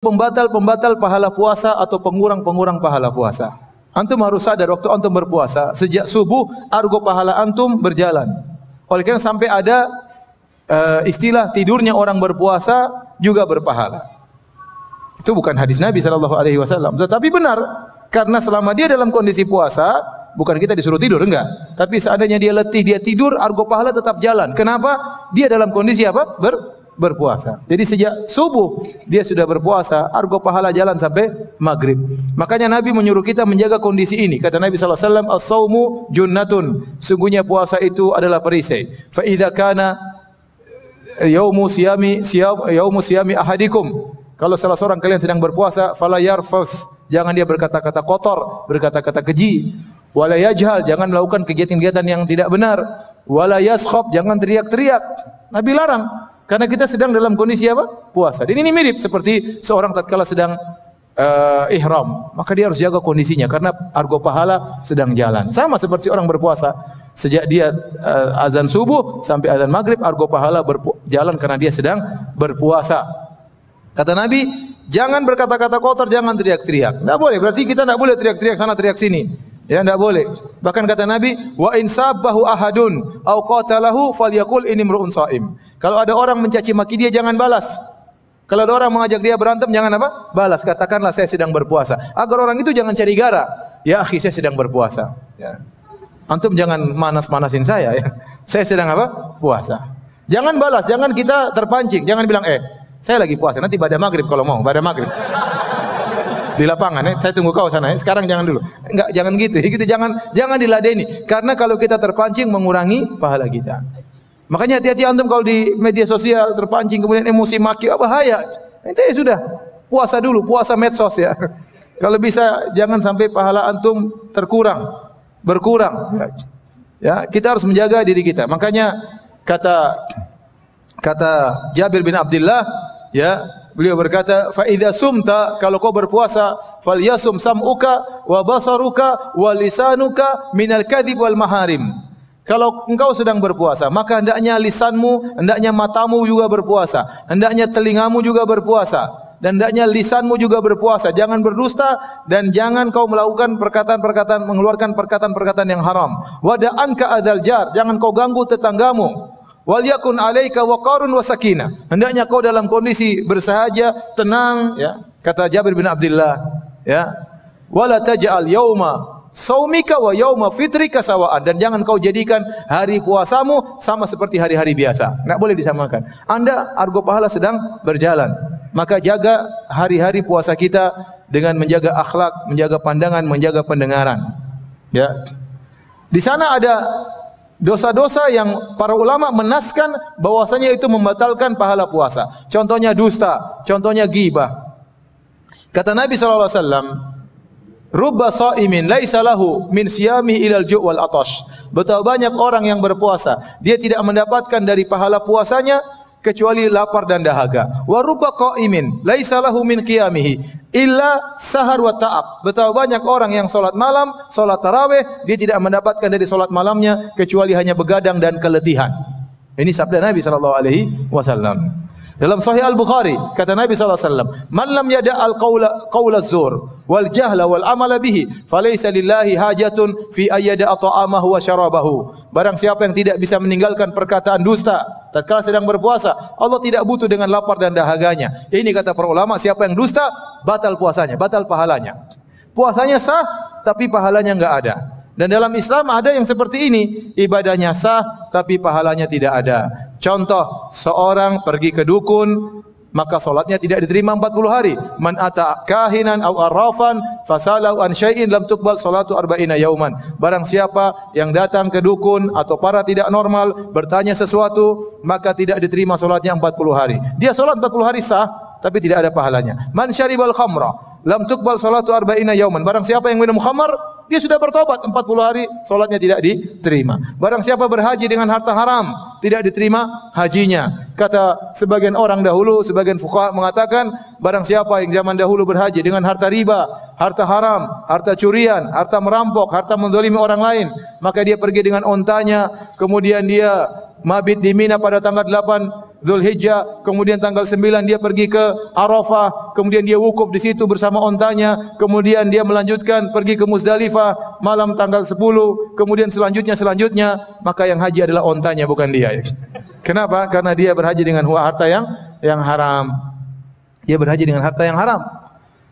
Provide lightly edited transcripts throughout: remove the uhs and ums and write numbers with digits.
pembatal-pembatal pahala puasa atau pengurang-pengurang pahala puasa. Antum harus sadar waktu antum berpuasa, sejak subuh argo pahala antum berjalan. Oleh karena sampai ada istilah tidurnya orang berpuasa juga berpahala. Itu bukan hadis Nabi sallallahu alaihi wasallam, tetapi benar karena selama dia dalam kondisi puasa, bukan kita disuruh tidur, enggak. Tapi seandainya dia letih, dia tidur, argo pahala tetap jalan. Kenapa? Dia dalam kondisi apa? Berpuasa. Jadi sejak subuh dia sudah berpuasa, argo pahala jalan sampai maghrib. Makanya Nabi menyuruh kita menjaga kondisi ini. Kata Nabi sallallahu alaihi wasallam, "As-saumu junnatun." Sungguhnya puasa itu adalah perisai. Fa idza kana yaumu siyami ahadikum. Kalau salah seorang kalian sedang berpuasa, fala yarfus, jangan dia berkata-kata kotor, berkata-kata keji. Wala yajhal, jangan melakukan kegiatan-kegiatan yang tidak benar. Wala yaskhab, jangan teriak-teriak. Nabi larang. Karena kita sedang dalam kondisi apa? Puasa. Dan ini mirip seperti seorang tatkala sedang ihram, maka dia harus jaga kondisinya karena argo pahala sedang jalan. Sama seperti orang berpuasa. Sejak dia azan subuh sampai azan maghrib, argo pahala jalan karena dia sedang berpuasa. Kata Nabi, jangan berkata-kata kotor, jangan teriak-teriak. Tidak boleh. Berarti kita tidak boleh teriak-teriak sana, teriak sini. Ya, tidak boleh. Bahkan kata Nabi, wa in sabbahu ahadun au qatalahu falyaqul inni imru'un shaim. Kalau ada orang mencaci maki dia, jangan balas. Kalau ada orang mengajak dia berantem, jangan apa? Balas. Katakanlah saya sedang berpuasa. Agar orang itu jangan cari gara. Ya akhi, saya sedang berpuasa. Ya. Antum jangan manas-manasin saya. Ya. Saya sedang apa? Puasa. Jangan balas. Jangan kita terpancing. Jangan bilang, saya lagi puasa. Nanti pada maghrib kalau mau. Pada maghrib. Di lapangan, saya tunggu kau sana. Sekarang jangan dulu. Enggak, jangan gitu. Gitu jangan diladeni. Karena kalau kita terpancing mengurangi pahala kita. Makanya hati-hati antum kalau di media sosial terpancing kemudian emosi maki, bahaya. Ente sudah puasa dulu, puasa medsos ya. Kalau bisa jangan sampai pahala antum berkurang. Ya, kita harus menjaga diri kita. Makanya kata Jabir bin Abdullah, ya, beliau berkata, fa idza sumta, kalau kau berpuasa, falyasum sam'uka wa basaruka wa lisanuka minal kadhib wal maharim. Kalau engkau sedang berpuasa, maka hendaknya lisanmu, hendaknya matamu juga berpuasa, hendaknya telingamu juga berpuasa, dan hendaknya lisanmu juga berpuasa. Jangan berdusta dan jangan kau melakukan perkataan-perkataan, mengeluarkan perkataan-perkataan yang haram. Wada anka adzal jar, jangan kau ganggu tetanggamu. Wal yakun alaika waqarun wa sakinah. Hendaknya kau dalam kondisi bersahaja, tenang, ya. Kata Jabir bin Abdullah, ya. Wala taj'al yauma saumika wa yauma fitrika sawaan, dan jangan kau jadikan hari puasamu sama seperti hari-hari biasa. Enggak boleh disamakan. Anda argo pahala sedang berjalan. Maka jaga hari-hari puasa kita dengan menjaga akhlak, menjaga pandangan, menjaga pendengaran. Ya. Di sana ada dosa-dosa yang para ulama menaskan bahwasanya itu membatalkan pahala puasa. Contohnya dusta, contohnya ghibah. Kata Nabi sallallahu alaihi wasallam, rubba shaimin laisa lahu min siyami ilal ju' wal atash. Betapa banyak orang yang berpuasa, dia tidak mendapatkan dari pahala puasanya kecuali lapar dan dahaga. Wa rubba qaimin laisa lahu min qiyamihi illa sahar wa ta'ab. Betapa banyak orang yang salat malam, salat tarawih, dia tidak mendapatkan dari salat malamnya kecuali hanya begadang dan keletihan. Ini sabda Nabi sallallahu alaihi wasallam. Dalam Sahih Al-Bukhari, kata Nabi sallallahu alaihi wasallam, "Man lam yada' al-qaula az-zur wal jahla wal amala bihi, falaysa lillahi hajatun fi ayyada ta'amahu wa syarabahu." Barang siapa yang tidak bisa meninggalkan perkataan dusta tatkala sedang berpuasa, Allah tidak butuh dengan lapar dan dahaganya. Ini kata para ulama, siapa yang dusta, batal puasanya, batal pahalanya. Puasanya sah, tapi pahalanya enggak ada. Dan dalam Islam ada yang seperti ini, ibadahnya sah, tapi pahalanya tidak ada. Contoh, seorang pergi ke dukun, maka solatnya tidak diterima 40 hari. Man ata kahinan aw arrafan fasalau an syai'in lam tuqbal salatu arba'ina yauman. Barang siapa yang datang ke dukun atau para tidak normal bertanya sesuatu, maka tidak diterima solatnya 40 hari. Dia solat 40 hari sah, tapi tidak ada pahalanya. Man syaribal khamra lam tuqbal salatu arba'ina yauman. Barang siapa yang minum khamar, dia sudah bertobat 40 hari, solatnya tidak diterima. Barang siapa berhaji dengan harta haram, tidak diterima hajinya. Kata sebagian orang dahulu, sebagian fuqaha mengatakan, barang siapa yang zaman dahulu berhaji dengan harta riba, harta haram, harta curian, harta merampok, harta menzalimi orang lain, maka dia pergi dengan ontanya, kemudian dia mabit di Mina pada tanggal 8 Zulhijjah, kemudian tanggal 9 dia pergi ke Arafah, kemudian dia wukuf di situ bersama ontanya, kemudian dia melanjutkan pergi ke Muzdalifah malam tanggal 10, kemudian selanjutnya, maka yang haji adalah ontanya bukan dia. Kenapa? Karena dia berhaji dengan harta yang haram. Dia berhaji dengan harta yang haram.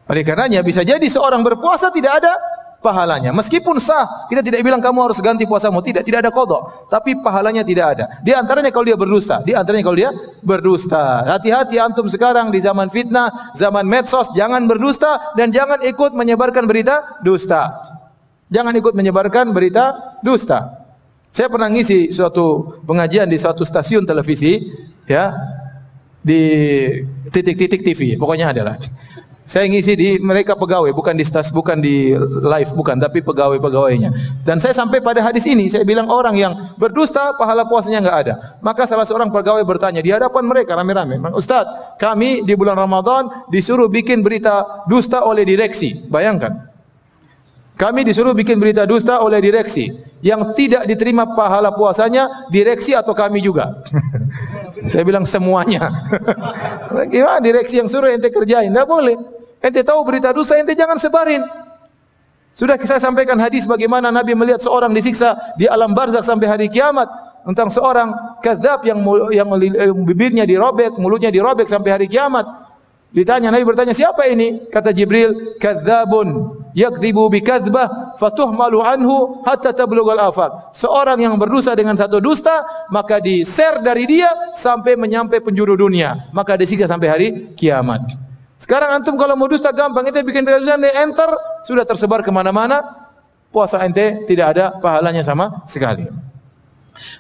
Oleh karenanya bisa jadi seorang berpuasa tidak ada pahalanya. Meskipun sah, kita tidak bilang kamu harus ganti puasamu, tidak ada qadha, tapi pahalanya tidak ada. Di antaranya kalau dia berdusta. Hati-hati antum sekarang di zaman fitnah, zaman medsos, jangan berdusta dan jangan ikut menyebarkan berita dusta. Jangan ikut menyebarkan berita dusta. Saya pernah ngisi suatu pengajian di suatu stasiun televisi, ya, di titik-titik TV, pokoknya adalah. Saya ngisi di mereka pegawai, bukan di live, bukan, tapi pegawai-pegawainya. Dan saya sampai pada hadis ini, saya bilang orang yang berdusta pahala puasanya enggak ada. Maka salah seorang pegawai bertanya di hadapan mereka rame-rame, "Ustaz, kami di bulan Ramadan disuruh bikin berita dusta oleh direksi." Bayangkan. Kami disuruh bikin berita dusta oleh direksi. Yang tidak diterima pahala puasanya direksi atau kami juga. Saya bilang semuanya. Gimana direksi yang suruh ente kerjain? Tidak boleh. Ente tahu berita dusta, ente jangan sebarin. Sudah saya sampaikan hadis bagaimana Nabi melihat seorang disiksa di alam barzakh sampai hari kiamat, tentang seorang kadzab yang bibirnya dirobek, mulutnya dirobek sampai hari kiamat. Ditanya, Nabi bertanya, siapa ini? Kata Jibril, kadzabun yakdzibu bikadzbah fatuhmalu anhu hatta tablughal afaq. Seorang yang berdusta dengan satu dusta, maka di-share dari dia sampai menyampai penjuru dunia, maka disiksa sampai hari kiamat. Sekarang antum kalau mau dusta gampang, ente bikin berita dusta, enter, sudah tersebar kemana-mana, puasa ente tidak ada pahalanya sama sekali.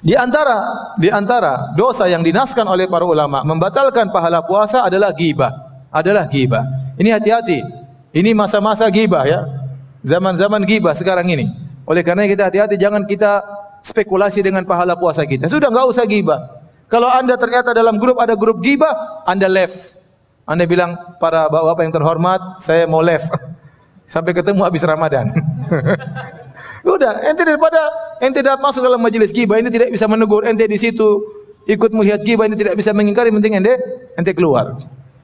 Di antara dosa yang dinaskan oleh para ulama membatalkan pahala puasa adalah ghibah. Ini hati-hati. Ini masa-masa ghibah, ya. Zaman-zaman ghibah sekarang ini. Oleh karena kita hati-hati, jangan kita spekulasi dengan pahala puasa kita. Sudah enggak usah ghibah. Kalau Anda ternyata dalam grup ada grup ghibah, Anda left. Anda bilang, para bapak-bapak yang terhormat, saya mau left. Sampai ketemu habis Ramadan. Udah, ente daripada ente datang masuk dalam majelis ghibah, ente tidak bisa menegur, ente di situ ikut melihat ghibah, ente tidak bisa mengingkari, penting ente keluar.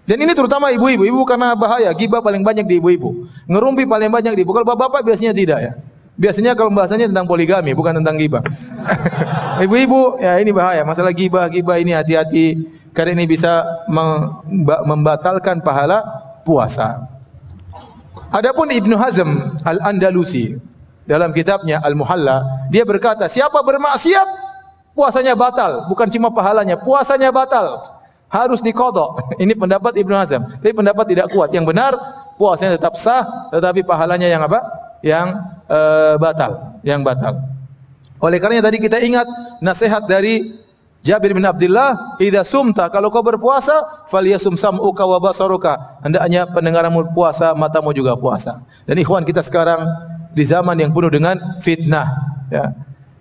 Dan ini terutama ibu-ibu, ibu karena bahaya, ghibah paling banyak di ibu-ibu. Ngerumpi paling banyak di ibu. Kalau bapak-bapak biasanya tidak, ya. Biasanya kalau bahasanya tentang poligami, bukan tentang ghibah. Ibu-ibu, ya ini bahaya. Masalah ghibah ini hati-hati. Karena ini bisa membatalkan pahala puasa. Adapun Ibnu Hazm Al-Andalusi dalam kitabnya Al-Muhalla, dia berkata, siapa bermaksiat puasanya batal, bukan cuma pahalanya, puasanya batal. Harus diqadha. Ini pendapat Ibnu Hazm. Tapi pendapat tidak kuat. Yang benar puasanya tetap sah, tetapi pahalanya yang apa? Yang batal. Oleh karenanya tadi kita ingat nasihat dari Jabir bin Abdullah, "Idza sumta, kalau kau berpuasa, falyasum sam'uka wa basaruka." Hendaknya pendengaranmu puasa, matamu juga puasa. Dan ikhwan, kita sekarang di zaman yang penuh dengan fitnah, ya.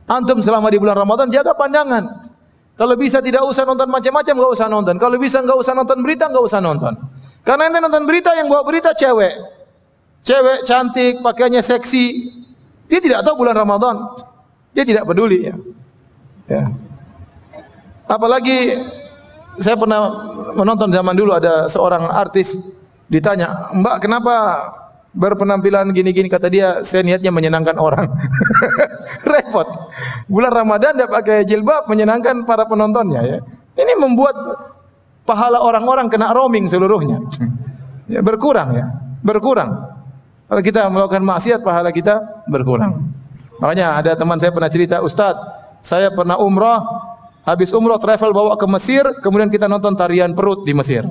Antum selama di bulan Ramadan jaga pandangan. Kalau bisa tidak usah nonton macam-macam, enggak usah nonton. Kalau bisa enggak usah nonton berita, enggak usah nonton. Karena ente nonton berita, yang bawa berita cewek. Cewek cantik, pakaiannya seksi. Dia tidak tahu bulan Ramadan. Dia tidak peduli, ya. Ya. Apalagi saya pernah menonton zaman dulu, ada seorang artis ditanya, "Mbak, kenapa berpenampilan gini-gini?" Kata dia, "Saya niatnya menyenangkan orang." Repot. Bulan Ramadan dia pakai jilbab menyenangkan para penontonnya, ya. Ini membuat pahala orang-orang kena roaming seluruhnya. Ya, berkurang. Kalau kita melakukan maksiat, pahala kita berkurang. Makanya ada teman saya pernah cerita, "Ustaz, saya pernah umrah, habis umrah travel bawa ke Mesir, kemudian kita nonton tarian perut di Mesir."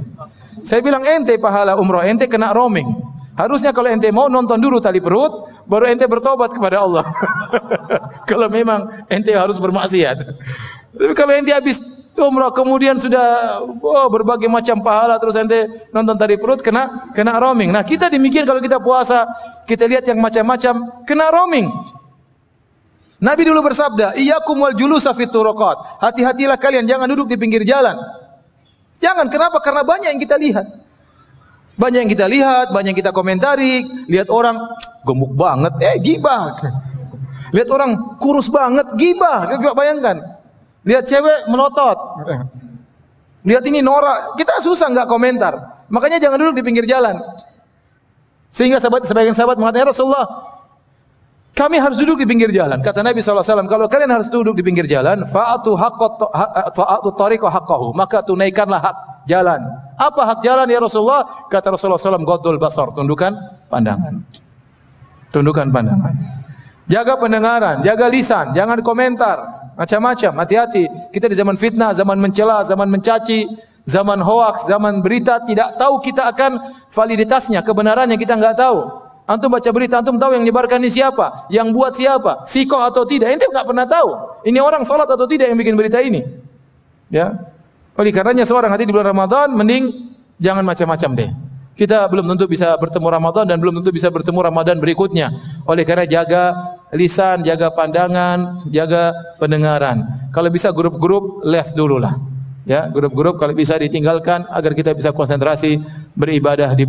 Saya bilang, ente pahala umrah, ente kena roaming. Harusnya kalau ente mau nonton dulu tali perut, baru ente bertobat kepada Allah. Kalau memang ente harus bermaksiat. Tapi kalau ente habis umrah kemudian sudah berbagai macam pahala, terus ente nonton tali perut, kena roaming. Nah, kita demikian kalau kita puasa, kita lihat yang macam-macam, kena roaming. Nabi dulu bersabda, "Iyyakum wal julusa fit turuqat." Hati-hatilah kalian, jangan duduk di pinggir jalan. Jangan, kenapa? Karena banyak yang kita lihat. Banyak yang kita komentari. Lihat orang gemuk banget, ghibah. Lihat orang kurus banget, ghibah. Coba bayangkan. Lihat cewek melotot. Lihat ini norak, kita susah enggak komentar. Makanya jangan duduk di pinggir jalan. Sehingga sebagian sahabat mengatakan, "Ya Rasulullah, kami harus duduk di pinggir jalan." Kata Nabi SAW, kalau kalian harus duduk di pinggir jalan, fa'atu tariqa haqqahu, maka tunaikanlah hak jalan. Apa hak jalan ya Rasulullah? Kata Rasulullah SAW, ghaddul basar, tundukkan pandangan. Tundukkan pandangan. Jaga pendengaran, jaga lisan, jangan komentar macam-macam. Hati-hati, kita di zaman fitnah, zaman mencela, zaman mencaci, zaman hoaks, zaman berita, tidak tahu kita akan validitasnya, kebenarannya kita enggak tahu. Antum baca berita, antum tahu yang menyebarkan ini siapa, yang buat siapa, sikoh atau tidak, ente enggak pernah tahu. Ini orang salat atau tidak yang bikin berita ini. Ya. Oleh karenanya seorang hati di bulan Ramadan mending jangan macam-macam deh. Kita belum tentu bisa bertemu Ramadan dan belum tentu bisa bertemu Ramadan berikutnya. Oleh karena jaga lisan, jaga pandangan, jaga pendengaran. Kalau bisa grup-grup left dulu lah. Ya, grup-grup kalau bisa ditinggalkan agar kita bisa konsentrasi beribadah di